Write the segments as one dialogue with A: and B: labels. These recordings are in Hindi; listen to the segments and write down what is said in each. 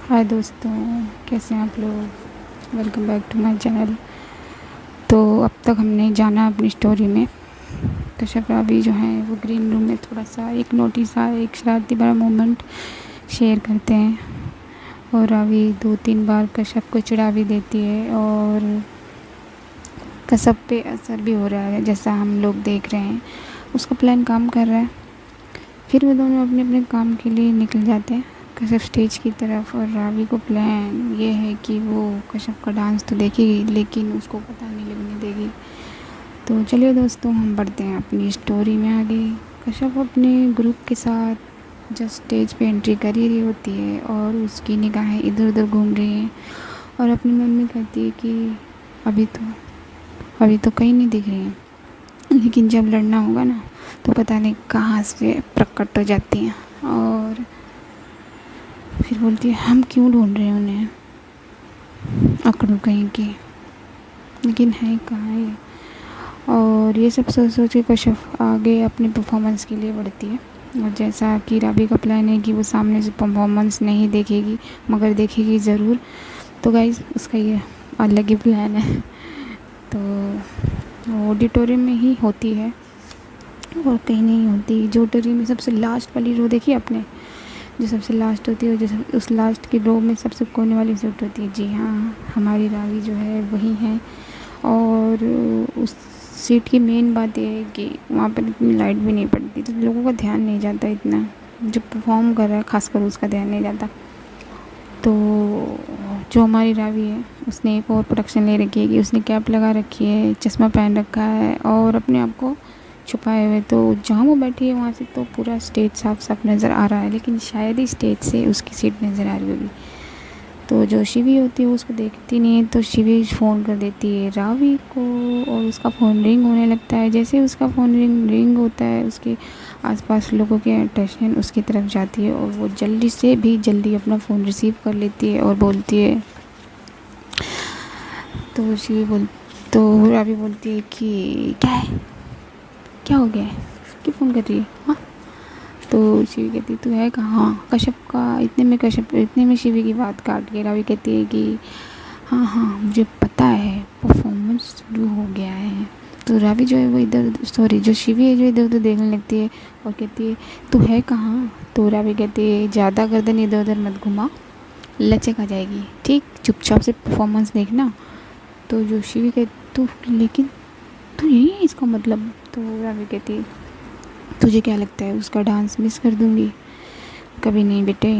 A: हाय दोस्तों, कैसे हैं आप लोग। Welcome back to my channel. तो अब तक हमने जाना अपनी स्टोरी में। कश्यप रावी जो है वो ग्रीन रूम में थोड़ा सा एक नोटिस एक शरारती भरा मोमेंट शेयर करते हैं और रावी 2-3 बार कश्यप को चिढ़ा भी देती है और कश्यप पे असर भी हो रहा है जैसा हम लोग देख रहे हैं। उसका प्लान काम कर रहा है। फिर वो दोनों अपने अपने काम के लिए निकल जाते हैं कश्यप स्टेज की तरफ। और रावी को प्लान ये है कि वो कश्यप का डांस तो देखेगी लेकिन उसको पता नहीं लगने देगी। तो चलिए दोस्तों, हम बढ़ते हैं अपनी स्टोरी में आगे। कश्यप अपने ग्रुप के साथ जस्ट स्टेज पे एंट्री कर ही रही होती है और उसकी निगाहें इधर उधर घूम रही हैं और अपनी मम्मी कहती है कि अभी तो कहीं नहीं दिख रही हैं, लेकिन जब लड़ना होगा ना तो पता नहीं कहाँ से प्रकट हो जाती हैं। और फिर बोलती है हम क्यों ढूंढ रहे हैं उन्हें, अकड़ू कहीं की, लेकिन है कहाँ ये। और ये सब सोच सोच के कश्यप आगे अपने परफॉर्मेंस के लिए बढ़ती है। और जैसा कि रावी का प्लान है कि वो सामने से परफॉर्मेंस नहीं देखेगी मगर देखेगी ज़रूर। तो गाइस उसका ये अलग ही प्लान है। तो ऑडिटोरियम में ही होती है और कहीं नहीं होती। जो ऑडिटोरियम में सबसे लास्ट वाली रो देखी आपने, जो सबसे लास्ट होती है और जो उस लास्ट की रो में सबसे कोने वाली सीट होती है। जी हाँ, हमारी रावी जो है वही है। और उस सीट की मेन बात ये है कि वहाँ पर इतनी लाइट भी नहीं पड़ती तो लोगों का ध्यान नहीं जाता इतना। जो परफॉर्म कर रहा है खासकर उसका ध्यान नहीं जाता। तो जो हमारी रावी है उसने एक और प्रोडक्शन ले रखी है कि उसने कैप लगा रखी है, चश्मा पहन रखा है और अपने आप को छुपाए हुए। तो जहाँ वो बैठी है वहाँ से तो पूरा स्टेज साफ साफ नज़र आ रहा है, लेकिन शायद ही स्टेज से उसकी सीट नज़र आ रही होगी। तो जो शिवी होती है वो उसको देखती नहीं है, तो शिवी फ़ोन कर देती है रावी को और उसका फ़ोन रिंग होने लगता है। जैसे उसका फ़ोन रिंग होता है उसके आसपास लोगों की अटेंशन उसकी तरफ जाती है और वो जल्दी से भी जल्दी अपना फ़ोन रिसीव कर लेती है और बोलती है। तो रावी बोलती है कि क्या हो गया है, क्यों फ़ोन कर रही है। हाँ, तो शिवी कहती तू है कहाँ। कश्यप का इतने में शिवी की बात काट के रावी कहती है कि हाँ हाँ मुझे पता है, परफॉर्मेंस शुरू हो गया है। तो रावी जो है वो जो शिवी है जो इधर उधर देखने लगती है और कहती है तू है कहाँ। तो रावी कहती है ज़्यादा गर्दन इधर उधर मत घुमा, लचक आ जाएगी, ठीक चुपचाप से परफॉर्मेंस देखना। तो जो शिवी कहती लेकिन तू यही है इसका मतलब। तो रावी कहती है तुझे क्या लगता है उसका डांस मिस कर दूँगी। कभी नहीं बेटे,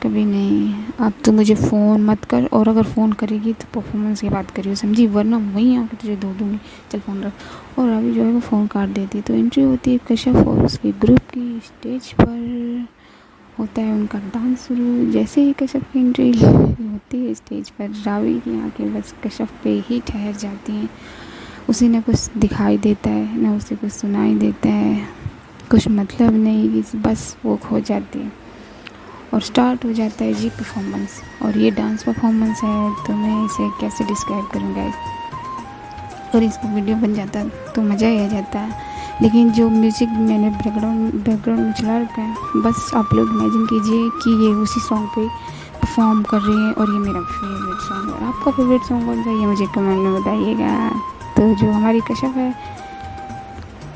A: कभी नहीं। अब तू मुझे फ़ोन मत कर और अगर फ़ोन करेगी तो परफॉर्मेंस की बात करियो, समझी, वरना वहीं आके तुझे धो दूँगी। चल फ़ोन रख। और अभी जो है वो फ़ोन काट देती है। तो एंट्री होती है कश्यप और उसके ग्रुप की। स्टेज पर होता है उनका डांस शुरू। जैसे ही कश्यप की एंट्री होती है स्टेज पर, रावी की आँखें बस कश्यप पे ही ठहर जाती हैं। उसे न कुछ दिखाई देता है न उसे कुछ सुनाई देता है, कुछ मतलब नहीं, बस वो खो जाती है और स्टार्ट हो जाता है जी परफॉर्मेंस। और ये डांस परफॉर्मेंस है तो मैं इसे कैसे डिस्क्राइब करूँगा। और इसका वीडियो बन जाता तो मज़ा ही आ जाता है। लेकिन जो म्यूज़िक मैंने बैकग्राउंड में चला रखा है, बस आप लोग इमेजिन कीजिए कि ये उसी सॉन्ग पे परफॉर्म कर रही है और ये मेरा फेवरेट सॉन्ग है। आपका फेवरेट सॉन्ग कौन सा है ये मुझे कमेंट में बताइएगा। तो जो हमारी कश्यप है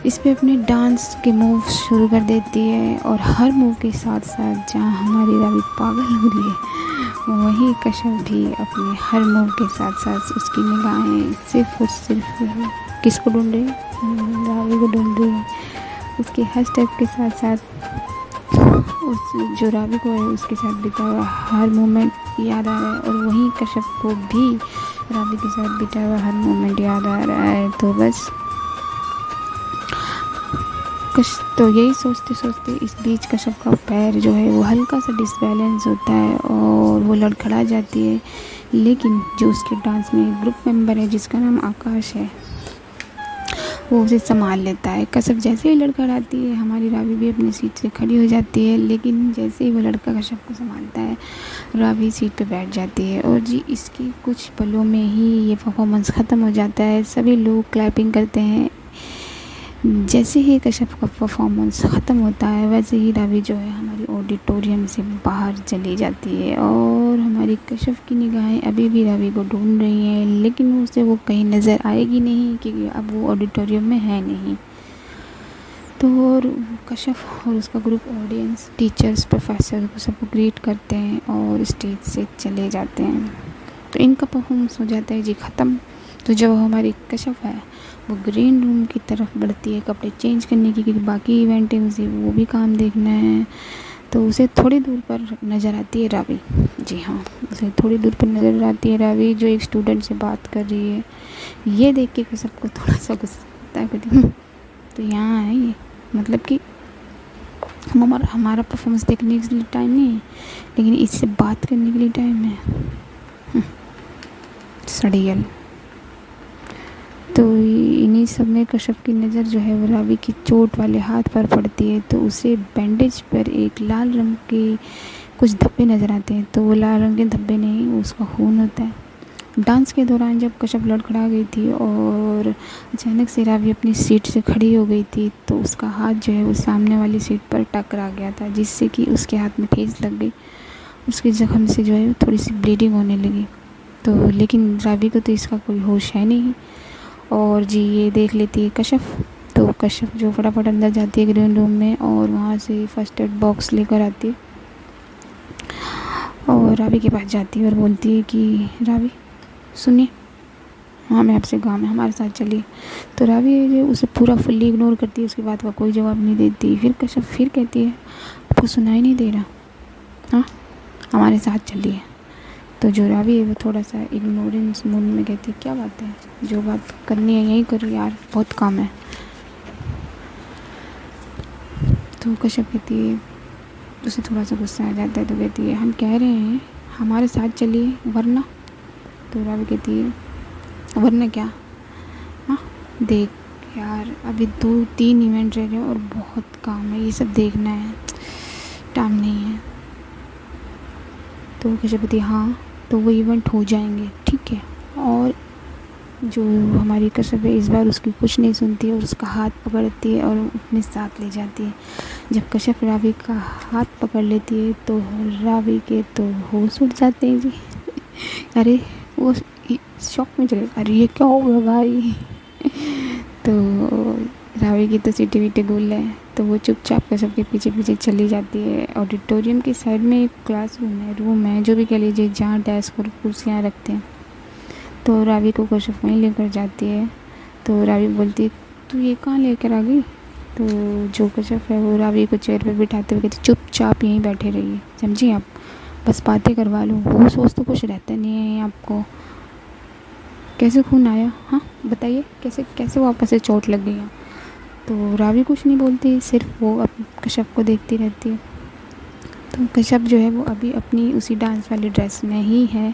A: इस पे अपने डांस के मूव शुरू कर देती है और हर मूव के साथ साथ जहाँ हमारी रावी पागल हो रही है वहीं कश्यप भी अपने हर मूव के साथ साथ उसकी निगाहें सिर्फ और सिर्फ किसको ढूंढ रही है, रावी को ढूंढ रही है। उसके हर स्टेप के साथ साथ उस जो रावी को है उसके साथ बिता हुआ हर मोमेंट याद आ रहा है और वहीं कश्यप को भी रावी के साथ बिता हुआ हर मोमेंट याद आ रहा है। तो बस तो यही सोचते सोचते इस बीच कश्यप का पैर जो है वो हल्का सा डिसबैलेंस होता है और वो लड़खड़ा जाती है। लेकिन जो उसके डांस में ग्रुप मेंबर है जिसका नाम आकाश है वो उसे संभाल लेता है। कश्यप जैसे ही लड़खड़ाती है हमारी रावी भी अपनी सीट से खड़ी हो जाती है, लेकिन जैसे ही वो लड़का कश्यप को संभालता है रावी सीट पे बैठ जाती है। और जी इसके कुछ पलों में ही ये परफॉर्मेंस ख़त्म हो जाता है। सभी लोग क्लैपिंग करते हैं जैसे ही कश्यप का परफॉर्मेंस ख़त्म होता है वैसे ही रावी जो है हमारी ऑडिटोरियम से बाहर चली जाती है और हमारी कश्यप की निगाहें अभी भी रावी को ढूंढ रही हैं, लेकिन उसे वो कहीं नज़र आएगी नहीं क्योंकि अब वो ऑडिटोरियम में है नहीं। तो और कश्यप और उसका ग्रुप ऑडियंस, टीचर्स, प्रोफेसर को सबको ग्रीट करते हैं और स्टेज से चले जाते हैं। तो इनका परफॉर्मेंस हो जाता है जी ख़त्म। तो जब हमारी कश्यप है वो ग्रीन रूम की तरफ बढ़ती है कपड़े चेंज करने की, क्योंकि बाकी इवेंट है उसे वो भी काम देखना है। तो उसे थोड़ी दूर पर नज़र आती है रावी। जी हाँ, उसे थोड़ी दूर पर नज़र आती है रावी जो एक स्टूडेंट से बात कर रही है। ये देख के सबको थोड़ा सा गुस्सा आता है, कहती तो यहाँ है ये, मतलब कि हमारा परफॉर्मेंस देखने के लिए टाइम नहीं है, लेकिन इससे बात करने के लिए टाइम है। सड़ियल। तो इन्हीं सब में कश्यप की नज़र जो है वो रावी की चोट वाले हाथ पर पड़ती है। तो उसे बैंडेज पर एक लाल रंग के कुछ धब्बे नज़र आते हैं। तो वो लाल रंग के धब्बे नहीं, उसका खून होता है। डांस के दौरान जब कश्यप लड़खड़ा गई थी और अचानक से रावी अपनी सीट से खड़ी हो गई थी तो उसका हाथ जो है वो सामने वाली सीट पर टकरा गया था, जिससे कि उसके हाथ में ठेस लग गई। उसके ज़ख्म से जो है थोड़ी सी ब्लीडिंग होने लगी। तो लेकिन रावी को तो इसका कोई होश है नहीं और जी ये देख लेती है कश्यप। तो कश्यप जो फटाफट अंदर जाती है ग्रीन रूम में और वहाँ से फर्स्ट एड बॉक्स लेकर आती है और रावी के पास जाती है और बोलती है कि रावी सुनिए, हाँ मैं आपसे काम है, हमारे साथ चलिए। तो रावी जो उसे पूरा फुल्ली इग्नोर करती है, उसकी बात का कोई जवाब नहीं देती। फिर कश्यप फिर कहती है आपको सुनाई नहीं दे रहा, हाँ हमारे साथ चलिए। तो जो रावी है वो थोड़ा सा इग्नोरेंस मूड में कहती है क्या बात है, जो बात करनी है यही करो यार, बहुत काम है। तो कश्यप कहती है, उसे थोड़ा सा गुस्सा आ जाता है तो कहती है हम कह रहे हैं हमारे साथ चलिए वरना। तो रावी कहती है वरना क्या, हाँ देख यार अभी 2-3 इवेंट रह गए और बहुत काम है, ये सब देखना है, टाइम नहीं है। तो कश्यप कहती है हाँ तो वो इवेंट हो जाएंगे ठीक है। और जो हमारी कश्यप है इस बार उसकी कुछ नहीं सुनती और उसका हाथ पकड़ती है और अपने साथ ले जाती है। जब कश्यप रावी का हाथ पकड़ लेती है तो रावी के तो होश उड़ जाते हैं जी। अरे वो शॉक में चले, अरे ये क्या हो गया भाई। तो रावी की तो सीटी वीटी गुल है, तो वो चुपचाप कश्यप के पीछे पीछे चली जाती है। ऑडिटोरियम की साइड में एक रूम है जो भी कह लीजिए, जहाँ डेस्क और कुर्सियाँ रखते हैं। तो रावी को कश्यप वहीं लेकर जाती है। तो रावी बोलती है तू ये कहाँ लेकर आ गई। तो जो कश्यप है वो रावी को चेयर पर बिठाते हुए कहती चुपचाप यहीं बैठे रहिए, समझी आप, बस बातें करवा लो, वो सोच तो कुछ रहता नहीं है आपको। कैसे खून आया, हाँ बताइए कैसे कैसे वापस से चोट लग गई है। तो रावी कुछ नहीं बोलती, सिर्फ वो कश्यप को देखती रहती है। तो कश्यप जो है वो अभी अपनी उसी डांस वाली ड्रेस में ही है।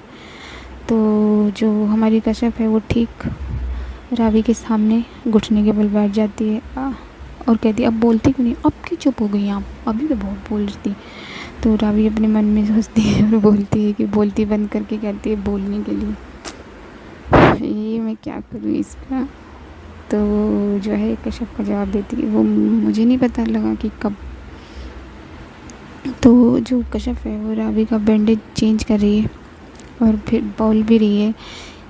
A: तो जो हमारी कश्यप है वो ठीक रावी के सामने घुटने के बल बैठ जाती है और कहती है अब बोलती क्यों नहीं, अब क्यों चुप हो गई आप, अभी तो बहुत बोल रही थी। तो रावी अपने मन में सोचती है और बोलती है कि बोलती बंद करके कहती है बोलने के लिए, ये मैं क्या करूँ इसका। तो जो है कश्यप का जवाब देती है वो मुझे नहीं पता लगा कि कब। तो जो कश्यप है वो रावी का बैंडेज चेंज कर रही है और फिर बोल भी रही है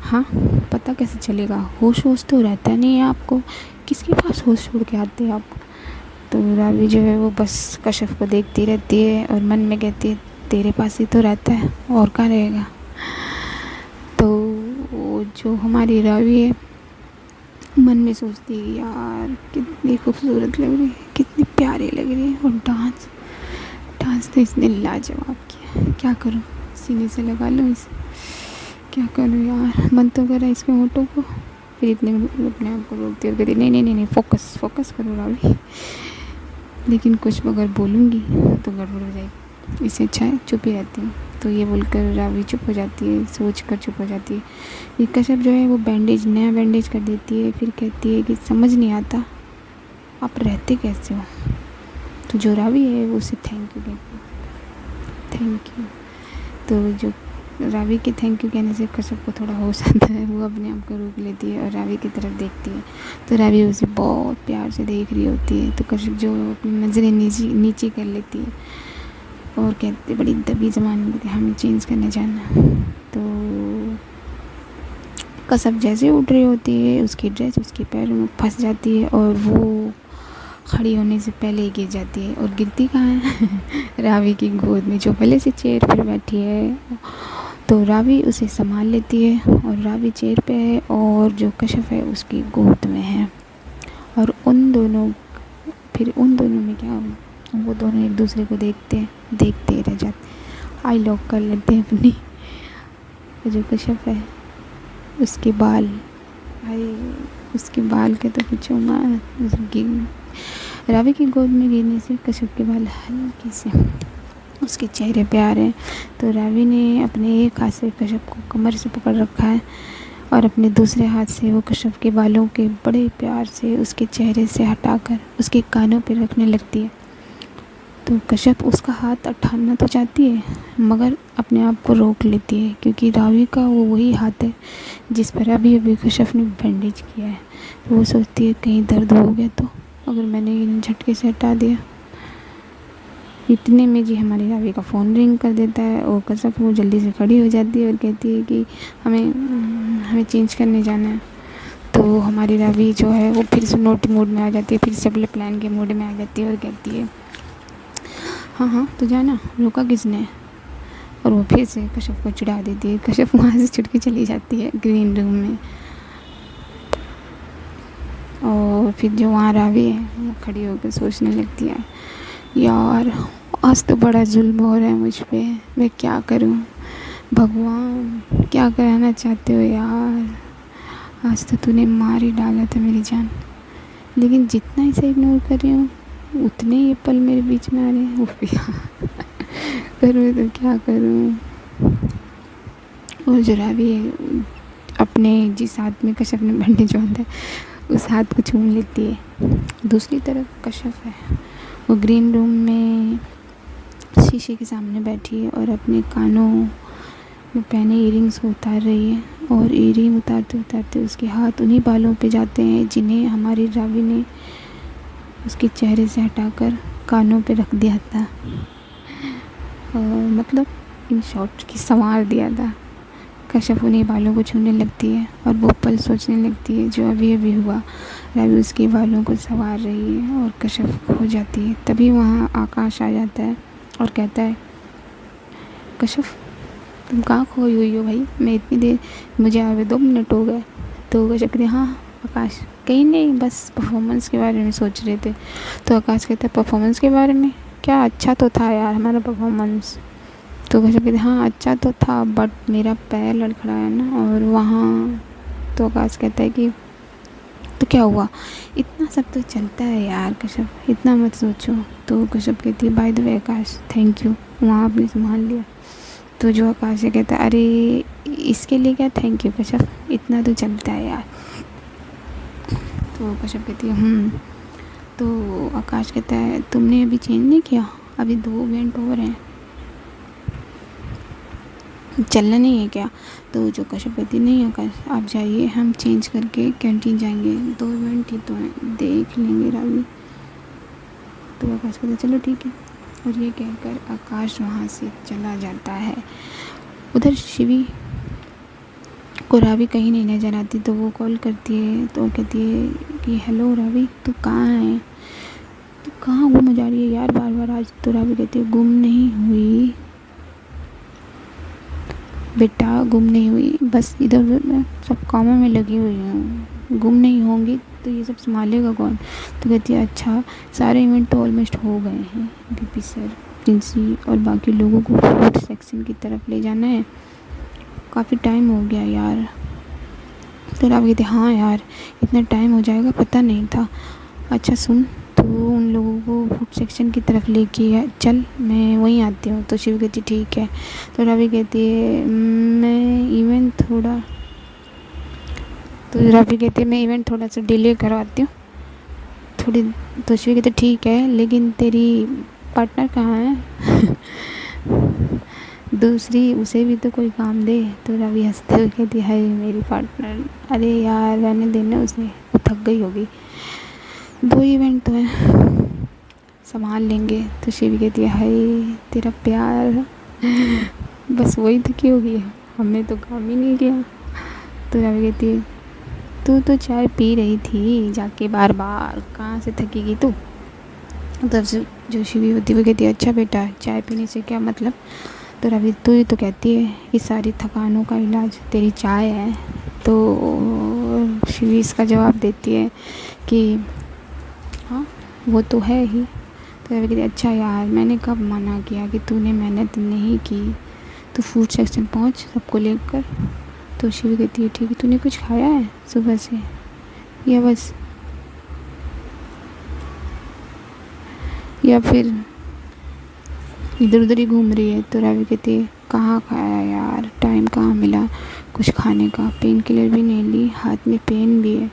A: हाँ पता कैसे चलेगा, होश होश तो रहता नहीं है आपको, किसके पास होश छोड़ के आते हैं आप। तो रावी जो है वो बस कश्यप को देखती रहती है और मन में कहती है तेरे पास ही तो रहता है और कहाँ रहेगा। तो वो जो हमारी रावी है मन में सोचती है यार कितनी खूबसूरत लग रही है, कितनी प्यारी लग रही है, और डांस डांस तो इसने लाजवाब किया, क्या करूँ सीने से लगा लो इसे, क्या करूँ यार, मन तो कर रहा है इसके होठों को। फिर इतने में अपने आप को रोकती और कहती नहीं नहीं नहीं नहीं फोकस करो रावी, लेकिन कुछ अगर बोलूँगी तो गड़बड़ हो जाएगी, इससे अच्छा है चुप ही रहती हूँ। तो ये बोलकर रावी चुप हो जाती है, सोच कर चुप हो जाती है। ये कश्यप जो है वो नया बैंडेज कर देती है, फिर कहती है कि समझ नहीं आता आप रहते कैसे हो। तो जो रावी है वो उसे थैंक यू कहती है, थैंक यू। तो जो रावी के थैंक यू कहने से कश्यप को थोड़ा होश आता है, वो अपने आप को रोक लेती है और रावी की तरफ देखती है। तो रावी उसे बहुत प्यार से देख रही होती है, तो कश्यप जो अपनी नज़रें नीचे नीचे कर लेती है और कहती है बड़ी दबी ज़बान में कहती है हमें चेंज करने जाना। तो कश्यप जैसे उठ रही होती है उसकी ड्रेस उसके पैरों में फंस जाती है और वो खड़ी होने से पहले ही गिर जाती है। और गिरती कहाँ है रावी की गोद में, जो पहले से चेयर पर बैठी है। तो रावी उसे संभाल लेती है और रावी चेयर पे है और जो कश्यप है उसकी गोद में है। और उन दोनों में क्या हुआ, वो दोनों एक दूसरे को देखते रह जाते, आई लॉक कर लेते हैं अपनी। जो कश्यप है उसके बाल के तो पूछूंगा, रावी की गोद में गिरने से कश्यप के बाल हल्के से उसके चेहरे पे आ रहे हैं। तो रावी ने अपने एक हाथ से कश्यप को कमर से पकड़ रखा है और अपने दूसरे हाथ से वो कश्यप के बालों के बड़े प्यार से उसके चेहरे से हटाकर उसके कानों पे रखने लगती है। तो कश्यप उसका हाथ उठाना तो चाहती है मगर अपने आप को रोक लेती है, क्योंकि रावी का वो वही हाथ है जिस पर अभी कश्यप ने बैंडेज किया है। तो वो सोचती है कहीं दर्द हो गया तो, अगर मैंने इन्हें झटके से हटा दिया। इतने में जी हमारी रावी का फ़ोन रिंग कर देता है और कश्यप वो जल्दी से खड़ी हो जाती है और कहती है कि हमें चेंज करने जाना है। तो हमारी रावी जो है वो फिर से नोटी मोड में आ जाती है, फिर से अपने प्लान के मोड में आ जाती है और कहती है हाँ तो जाना, रोका किसने। और वो फिर से कश्यप को चिढ़ा देती है। कश्यप वहाँ से छुट के चली जाती है ग्रीन रूम में। और फिर जो वहाँ रावी है वो खड़ी होकर सोचने लगती है यार आज तो बड़ा जुल्म हो रहा है मुझ पे, मैं क्या करूँ, भगवान क्या कराना चाहते हो यार, आज तो तूने मार ही डाला था मेरी जान, लेकिन जितना इसे इग्नोर कर रही हूँ उतने ये पल मेरे बीच में आ रहे हैं। उफ यार करूँ तो क्या करूँ। और जो रावी है अपने जिस हाथ में कश्यप ने बैंडेज बांधा है उस हाथ को छूम लेती है। दूसरी तरफ कश्यप है वो ग्रीन रूम में शीशे के सामने बैठी है और अपने कानों में पहने ईयरिंग्स को उतार रही है। और ईयरिंग उतारते उतारते उसके हाथ उन्हीं बालों पे जाते हैं जिन्हें हमारी रावी ने उसके चेहरे से हटाकर कानों पे रख दिया था, और मतलब इन शॉर्ट की संवार दिया था। कश्यप उन्हीं बालों को छूने लगती है और वो पल सोचने लगती है जो अभी हुआ। रावी उसके बालों को संवार रही है और कश्यप हो जाती है। तभी वहाँ आकाश आ जाता है और कहता है कश्यप तुम कहाँ खोई हुई हो भाई, मैं इतनी देर, मुझे अभी 2 मिनट हो गए। तो कश्यप कहते हाँ आकाश कहीं नहीं, बस परफॉर्मेंस के बारे में सोच रहे थे। तो आकाश कहता है परफॉर्मेंस के बारे में, क्या अच्छा तो था यार हमारा परफॉर्मेंस। तो कश्यप कहते हाँ अच्छा तो था बट मेरा पैर लड़खड़ाया ना और वहाँ। तो आकाश कहता है कि तो क्या हुआ, इतना सब तो चलता है यार कश्यप, इतना मत सोचो। तो कश्यप कहती है by the way Akash thank you, वहाँ आपने संभाल लिया। तो जो आकाश है कहता है अरे इसके लिए क्या थैंक यू कश्यप, इतना तो चलता है यार। तो कश्यप कहती है तो आकाश कहता है तुमने अभी चेंज नहीं किया, अभी 2 घंटे और हैं, चलना नहीं है क्या। तो जो कश्यप कहती नहीं आकाश आप जाइए, हम चेंज करके कैंटीन जाएंगे, 2 इवेंट ही तो हैं, देख लेंगे रावी। तो आकाश कहता चलो ठीक है। और ये कहकर आकाश वहाँ से चला जाता है। उधर शिवी को रावी कहीं नहीं नज़र आती, तो वो कॉल करती है तो कहती है कि हेलो रावी तू कहाँ है, तू कहाँ गुम जा रही है यार बार बार। आज तो रावी कहती है गुम नहीं हुई बेटा, गुम नहीं हुई, बस इधर उधर मैं सब कामों में लगी हुई हूँ, गुम नहीं होंगी तो ये सब संभालेगा कौन। तो कहती है अच्छा सारे इवेंट तो ऑलमोस्ट हो गए हैं, बीपी सर प्रिंसी और बाकी लोगों को फूड सेक्शन की तरफ ले जाना है, काफ़ी टाइम हो गया यार। तो रावी कहते हाँ यार इतना टाइम हो जाएगा पता नहीं था। अच्छा सुन तो उन लोगों को फूड सेक्शन की तरफ लेके चल, मैं वहीं आती हूँ। तो शिव कहती ठीक है। तो रावी कहती है मैं इवेंट थोड़ा सा डिले करवाती हूँ थोड़ी। तो शिव कहते ठीक है लेकिन तेरी पार्टनर कहाँ है दूसरी उसे भी तो कोई काम दे। तो रवि हंसते हुए कहती है मेरी पार्टनर, अरे यार रहने देना, उसे वो थक गई होगी, 2 इवेंट तो हैं, संभाल लेंगे। तो शिवी कहती है हाय तेरा प्यार, बस वही थकी होगी, हमने तो काम ही नहीं किया। तो रवि कहती है तू तो चाय पी रही थी जाके बार बार, कहाँ से थकेगी तू। तब से जो शिवी होती है वो कहती है अच्छा बेटा चाय पीने से क्या मतलब। तो रवि तू ही तो कहती है कि सारी थकानों का इलाज तेरी चाय है। तो शिवी इसका जवाब देती है कि हाँ वो तो है ही। तो रवि कहती है अच्छा यार मैंने कब मना किया कि तूने मेहनत नहीं की, तो फूड सेक्शन पहुँच सबको लेकर। तो शिवी कहती है ठीक है, तूने कुछ खाया है सुबह से या बस, या फिर इधर उधर ही घूम रही है। तो रवि कहती है कहाँ खाया यार, टाइम कहाँ मिला कुछ खाने का, पेन किलर भी नहीं ली, हाथ में पेन भी है।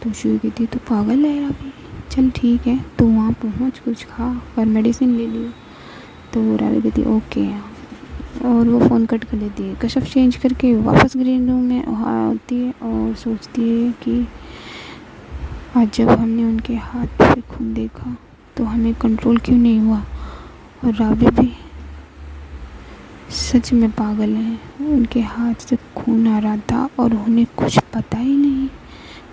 A: तो शिवी कहती है तू पागल है रवि, चल ठीक है तो वहाँ पहुँच कुछ खा और मेडिसिन ले लियो। तो रवि कहती है ओके, और वो फ़ोन कट कर देती है। कश्यप चेंज करके वापस ग्रीन रूम में आती है और सोचती है कि आज जब हमने उनके हाथ पे खून देखा तो हमें कंट्रोल क्यों नहीं हुआ, और रावी भी सच में पागल है, उनके हाथ से खून आ रहा था और उन्हें कुछ पता ही नहीं।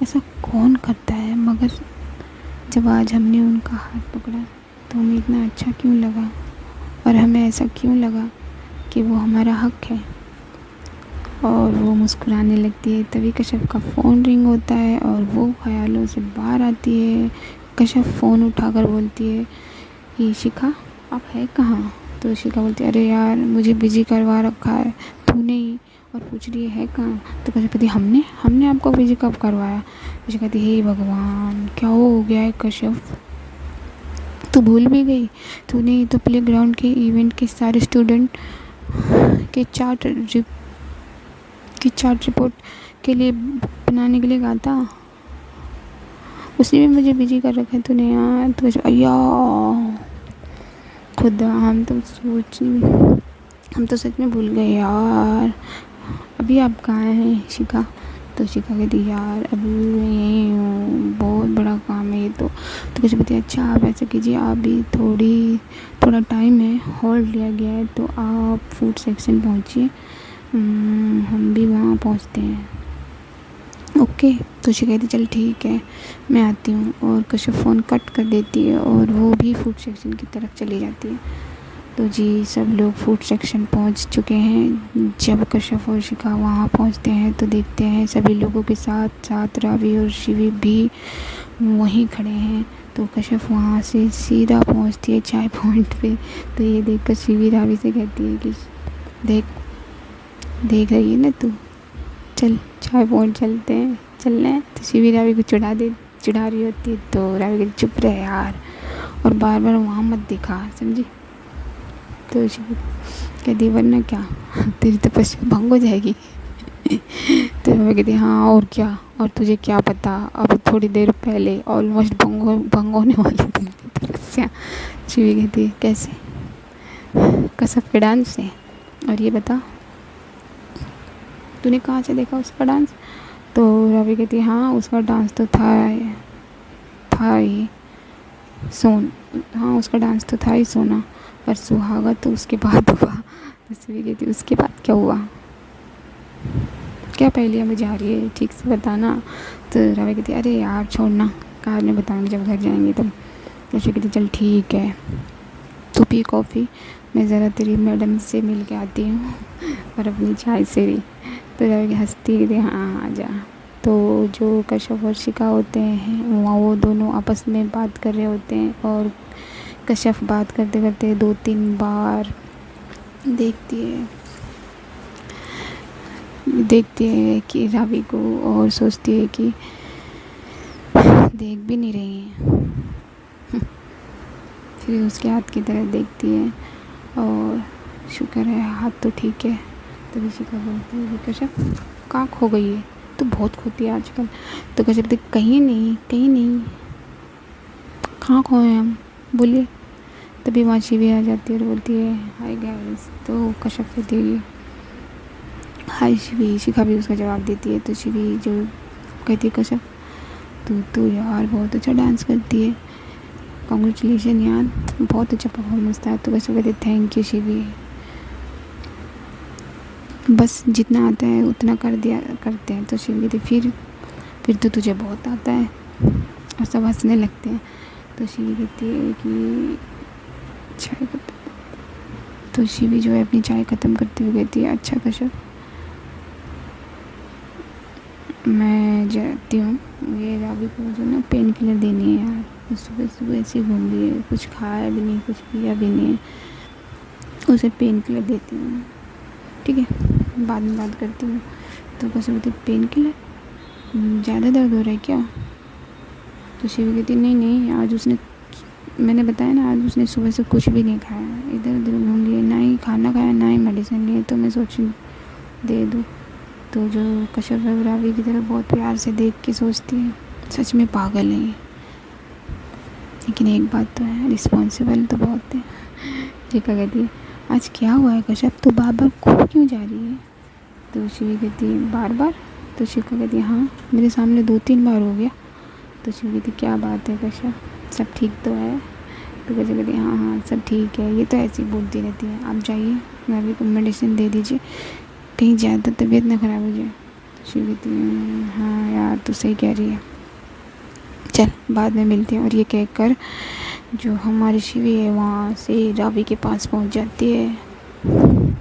A: ऐसा कौन करता है, मगर जब आज हमने उनका हाथ पकड़ा तो हमें इतना अच्छा क्यों लगा, और हमें ऐसा क्यों लगा कि वो हमारा हक है। और वो मुस्कुराने लगती है। तभी कश्यप का फ़ोन रिंग होता है और वो ख्यालों से बाहर आती है। कश्यप फ़ोन उठाकर बोलती है कि शिखा आप है कहाँ। तो शिखा बोलती है अरे यार मुझे बिजी करवा रखा है तूने ही, और पूछ रही है कहाँ। तो कश्यप कहती हमने हमने आपको बिजी कब करवाया। तो शिखा कहती हे भगवान क्या हो गया है कश्यप, तू भूल भी गई, तूने तो प्ले ग्राउंड के इवेंट के सारे स्टूडेंट के चार्ट रिपोर्ट के लिए बनाने के लिए कहा था, उसी में मुझे बिजी कर रखा है तूने यार। तो अय्या खुदा हम तो सच में भूल गए यार, अभी आप कहाँ हैं शिखा। तो शिखा कहती यार अभी मैं यहीं हूँ, बहुत बड़ा काम है ये तो कैसे बताइए। अच्छा आप ऐसा कीजिए, अभी थोड़ा टाइम है, होल्ड लिया गया है, तो आप फूड सेक्शन पहुँचिए, हम भी वहाँ पहुँचते हैं ओके। तो शिखा कहती चल ठीक है मैं आती हूँ, और कश्यप फ़ोन कट कर देती है और वो भी फूड सेक्शन की तरफ चली जाती है। तो जी सब लोग फूड सेक्शन पहुंच चुके हैं। जब कश्यप और शिखा वहां पहुंचते हैं तो देखते हैं सभी लोगों के साथ साथ रावी और शिवी भी वहीं खड़े हैं। तो कश्यप वहां से सीधा पहुंचती है चाय पॉइंट पे। तो ये देखकर शिवी रावी से कहती है कि देख रही है ना तू, चल चाय पॉइंट चलते हैं, चलना है। तो शिवी रावी को चिढ़ा रही होती है। तो रावी कहती चुप रहे यार, और बार बार वहाँ मत दिखा समझी। तो शिवी कहती वरना क्या तेरी तपस्या भंग हो जाएगी। तो मैं कहती हाँ और क्या, और तुझे क्या पता अभी थोड़ी देर पहले ऑलमोस्ट भंग होने वाली थी तपस्या। शिवी कहती कैसे, कश्यप के डांस से, और ये बता तूने कहाँ से देखा उसका डांस। तो रवि कहती हाँ उसका डांस तो था ही हाँ उसका डांस तो था ही सोना, पर सुहागा तो उसके बाद हुआ। तो शिवी कहती उसके बाद क्या हुआ, क्या पहेलियाँ बुझा रही है ठीक से बताना। तो रवि कहती अरे यार छोड़ना, कार में बताऊँगी जब घर जाएंगे तब। तो शिवी कहती चल ठीक है तू पी कॉफ़ी, मैं ज़रा तेरी मैडम से मिल के आती हूँ और अपनी चाय से भी। तो रवि हंसती कहती हाँ आ जा। तो जो कश्यप और शिखा होते हैं वहाँ वो दोनों आपस में बात कर रहे होते हैं, और कश्यप बात करते करते 2-3 बार देखती है कि रावी को, और सोचती है कि देख भी नहीं रही है। फिर उसके हाथ की तरफ देखती है और शुक्र है हाथ तो ठीक है। तभी शिखा बोलती है कश्यप कहाँ खो गई है, तो बहुत खोती है आजकल। तो कश्यप कहीं नहीं कहाँ खोए हम, बोलिए तभी वहाँ शिवी आ जाती है और बोलती है हाय गाइस। तो कश्यप कहती है हाय शिवी। शिखा भी उसका जवाब देती है। तो शिवी जो कहती है कश्यप तू यार बहुत अच्छा डांस करती है, कॉन्ग्रेचुलेशन यार, बहुत अच्छा परफॉर्मेंस था। तो कश्यप कहती है थैंक यू शिवी, बस जितना आता है उतना कर दिया करते हैं। तो शिवी कहती फिर तो तुझे बहुत आता है, और सब हंसने लगते हैं। तो शिवी कहती है कि चाय खत्म। तो शिवी जो है अपनी चाय ख़त्म करते हुए कहती है अच्छा कश्यप, मैं जाती हूँ, ये रावी को जो ना पेन किलर देनी है यार, वो सुबह सुबह ऐसे ही घूम रही है, कुछ खाया भी नहीं कुछ पिया भी नहीं है, उसे पेन किलर देती हूँ, ठीक है बाद में बात करती हूँ। तो कैसे बोलती पेन किलर, ज़्यादा दर्द हो रहा है क्या? तो शिवी कहती नहीं आज उसने, मैंने बताया ना आज उसने सुबह से कुछ भी नहीं खाया, इधर उधर घूम लिए, ना ही खाना खाया ना ही मेडिसिन लिए, तो मैं सोची दे दूँ। तो जो कश्यप है रावी की तरफ बहुत प्यार से देख के सोचती है सच में पागल है ये, लेकिन एक बात तो है रिस्पॉन्सिबल तो बहुत है। रेखा कहती है आज क्या हुआ है कश्यप, तो बार बार खो क्यों जा रही है? तो शिवी कहती है बार बार? तो शिखा कहती है हाँ मेरे सामने 2-3 बार हो गया। तो शिवी कहती क्या बात है कश्यप, सब ठीक तो है? तो कश्यप कहती हाँ सब ठीक है, ये तो ऐसे ही बोलती रहती है, आप जाइए रावी को मेडिसिन दे दीजिए, कहीं ज़्यादा तबीयत ना ख़राब हो जाए। तो शिवी कहती है हाँ यार तू सही कह रही है, चल बाद में मिलते हैं। और ये कहकर जो हमारी शिवी है वहाँ से रावी के पास पहुँच जाती है।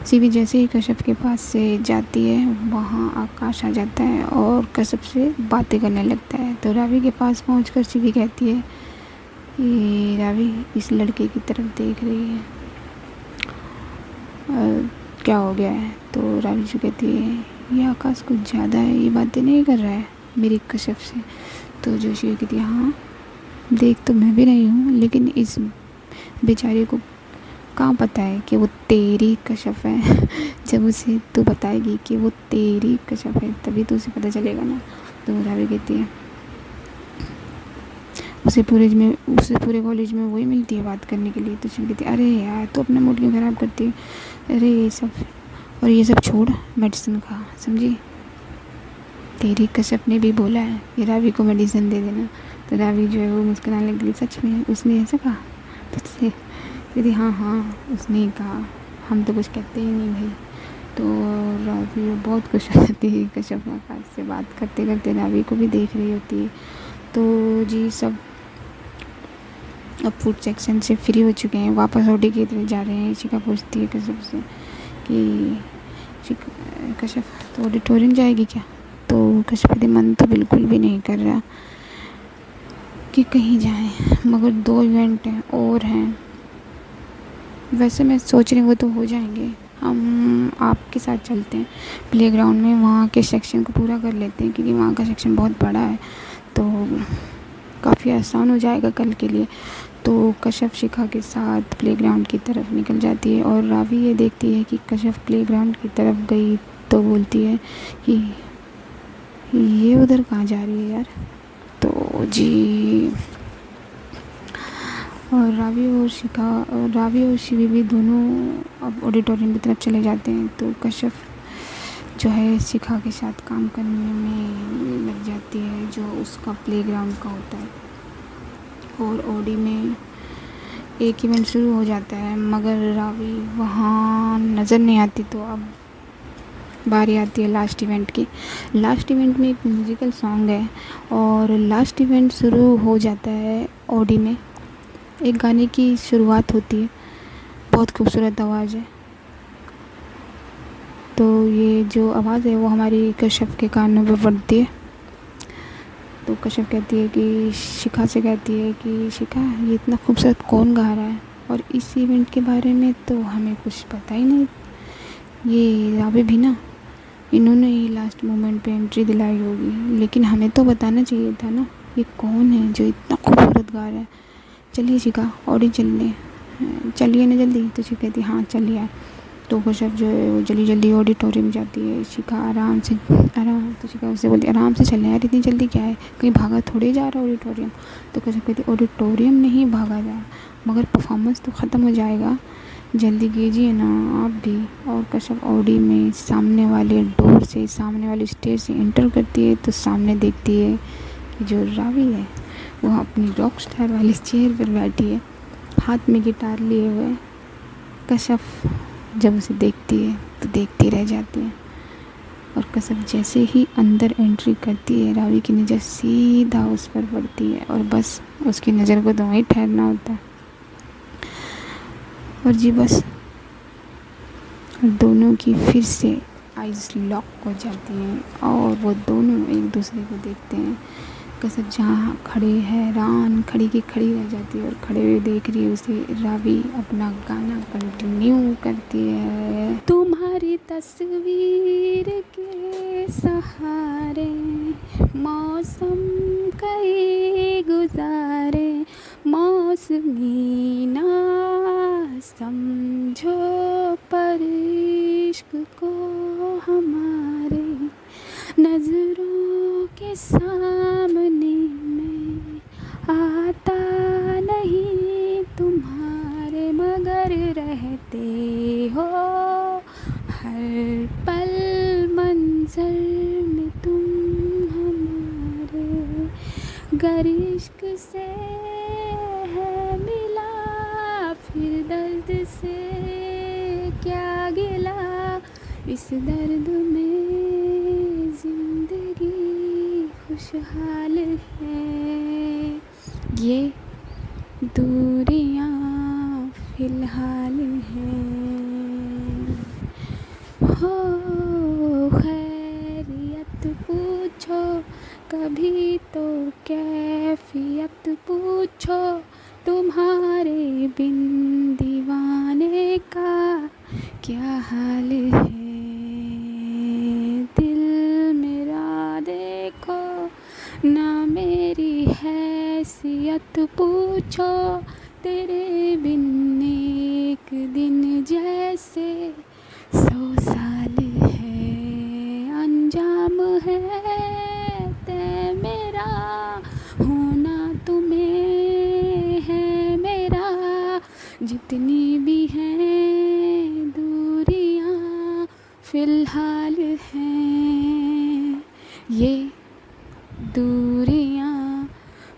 A: शिवी जैसे ही कश्यप के पास से जाती है वहाँ आकाश आ जाता है और कश्यप से बातें करने लगता है। तो रावी के पास पहुँचकर शिवी कहती है ये रावी इस लड़के की तरफ देख रही है, क्या हो गया है? तो रावी जो कहती है ये आकाश कुछ ज़्यादा है, ये बातें नहीं कर रहा है मेरी कश्यप से। तो जो शिवी कहती है हाँ देख तो मैं भी रही हूँ, लेकिन इस बेचारे को कहाँ पता है कि वो तेरी कश्यप है। जब उसे तू बताएगी कि वो तेरी कश्यप है तभी तो उसे पता चलेगा ना। तो रावी कहती है उसे पूरे कॉलेज में वही मिलती है बात करने के लिए। तो शिवी कहती है अरे यार तो अपना मूड क्यों ख़राब करती है, अरे ये सब छोड़ मेडिसिन खा, समझी? तेरी कश्यप ने भी बोला है कि रावी को मेडिसिन दे देना। तो रावी जो है वो मुस्कुराने लगी, सच में उसने ऐसा कहा? तुझसे? कहती हाँ उसने ही कहा, हम तो कुछ कहते ही नहीं भाई। तो रावी बहुत खुश हो जाती है, कश्यप आकाश से बात करते करते रावी को भी देख रही होती है। तो जी सब अब फूड सेक्शन से फ्री हो चुके हैं, वापस ओडी की तरफ जा रहे हैं। शिखा पूछती है कश्यप से कि कश्यप तो ऑडिटोरियम जाएगी क्या? तो कश्यप कहते मन तो बिल्कुल भी नहीं कर रहा कि कहीं जाएं, मगर 2 इवेंट हैं और हैं, वैसे मैं सोच रही हूँ वो तो हो जाएंगे, हम आपके साथ चलते हैं प्लेग्राउंड में, वहाँ के सेक्शन को पूरा कर लेते हैं क्योंकि वहाँ का सेक्शन बहुत बड़ा है तो काफ़ी आसान हो जाएगा कल के लिए। तो कश्यप शिखा के साथ प्लेग्राउंड की तरफ निकल जाती है और रावी ये देखती है कि कश्यप प्लेग्राउंड की तरफ गई तो बोलती है कि ये उधर कहाँ जा रही है यार। तो जी और रावी और शिवी भी दोनों अब ऑडिटोरियम की तरफ चले जाते हैं। तो कश्यप जो है शिखा के साथ काम करने में लग जाती है जो उसका प्लेग्राउंड का होता है, और ओडी में एक इवेंट शुरू हो जाता है मगर रावी वहाँ नज़र नहीं आती। तो अब बारी आती है लास्ट इवेंट की। लास्ट इवेंट में एक म्यूज़िकल सॉन्ग है और लास्ट इवेंट शुरू हो जाता है ओडी में, एक गाने की शुरुआत होती है, बहुत खूबसूरत आवाज़ है। तो ये जो आवाज़ है वो हमारी कश्यप के कानों पर पड़ती है। तो कश्यप कहती है कि शिखा से कहती है कि शिखा ये इतना खूबसूरत कौन गा रहा है, और इस इवेंट के बारे में तो हमें कुछ पता ही नहीं, ये रावी भी ना, इन्होंने ही लास्ट मोमेंट पे एंट्री दिलाई होगी, लेकिन हमें तो बताना चाहिए था ना ये कौन है जो इतना खूबसूरत गा रहा है। चलिए शिखा ऑडी चलिए ना जल्दी। तो शिखा कहती हाँ चलिए। तो कश्यप जो है वो जल्दी जल्दी ऑडिटोरियम जाती है। शिखा आराम तो शिखा उससे बोलती आराम से चलना यार, इतनी जल्दी क्या है, कहीं भागा थोड़ी जा रहा ऑडिटोरियम। तो कश्यप कहती ऑडिटोरियम नहीं भागा जा, मगर परफॉर्मेंस तो ख़त्म हो जाएगा, जल्दी कीजिए ना आप भी। और कश्यप ऑडी में सामने वाले डोर से, सामने वाले स्टेज से एंटर करती है तो सामने देखती है कि जो रावी है वो अपनी रॉक स्टार वाली चेयर पर बैठी है, हाथ में गिटार लिए हुए। कश्यप जब उसे देखती है तो देखती रह जाती है। और कश्यप जैसे ही अंदर एंट्री करती है, रावी की नज़र सीधा उस पर पड़ती है और बस उसकी नज़र को तो वहीं ठहरना होता है। और जी बस दोनों की फिर से आइज़ लॉक हो जाती हैं और वो दोनों एक दूसरे को देखते हैं। कश्यप जहाँ खड़े हैरान खड़ी की खड़ी रह जाती है और खड़े हुए देख रही है उसे। रावी अपना गाना कंटिन्यू करती है। तुम्हारी तस्वीर के सहारे मौसम कई गुजारे, मौसमी ना समझो पर इश्क को हमारे, नजरों के सामने में आता नहीं तुम्हारे, मगर रहते हो हर पल मंजर में तुम हमारे। गर इश्क से है मिला फिर दर्द से क्या गिला, इस दर्द में ज़िंदगी खुशहाल है, ये दूरियां फ़िलहाल हैं। हो खैरियत पूछो कभी तो कैफियत पूछो, तुम्हारे बिन दीवाने का क्या हाल है। दिल मेरा देखो ना मेरी हैसियत पूछो, तेरे बिन एक दिन जैसे 100 साल है। अंजाम है तय मेरा होना तुम्हें है मेरा, जितनी भी हैं दूरियां फ़िलहाल हैं, ये दूरियां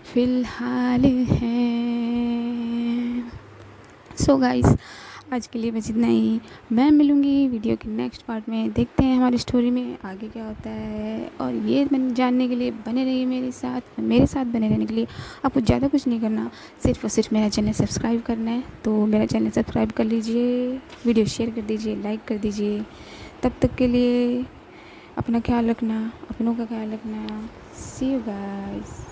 A: फ़िलहाल हैं। सो गाइस आज के लिए बस इतना ही। मैं मिलूँगी वीडियो के नेक्स्ट पार्ट में। देखते हैं हमारी स्टोरी में आगे क्या होता है। और ये जानने के लिए बने रहिए मेरे साथ बने रहने के लिए आपको ज़्यादा कुछ नहीं करना, सिर्फ और सिर्फ मेरा चैनल सब्सक्राइब करना है। तो मेरा चैनल सब्सक्राइब कर लीजिए, वीडियो शेयर कर दीजिए, लाइक कर दीजिए। तब तक के लिए अपना ख्याल रखना, अपनों का ख्याल रखना। सी यू गाइस।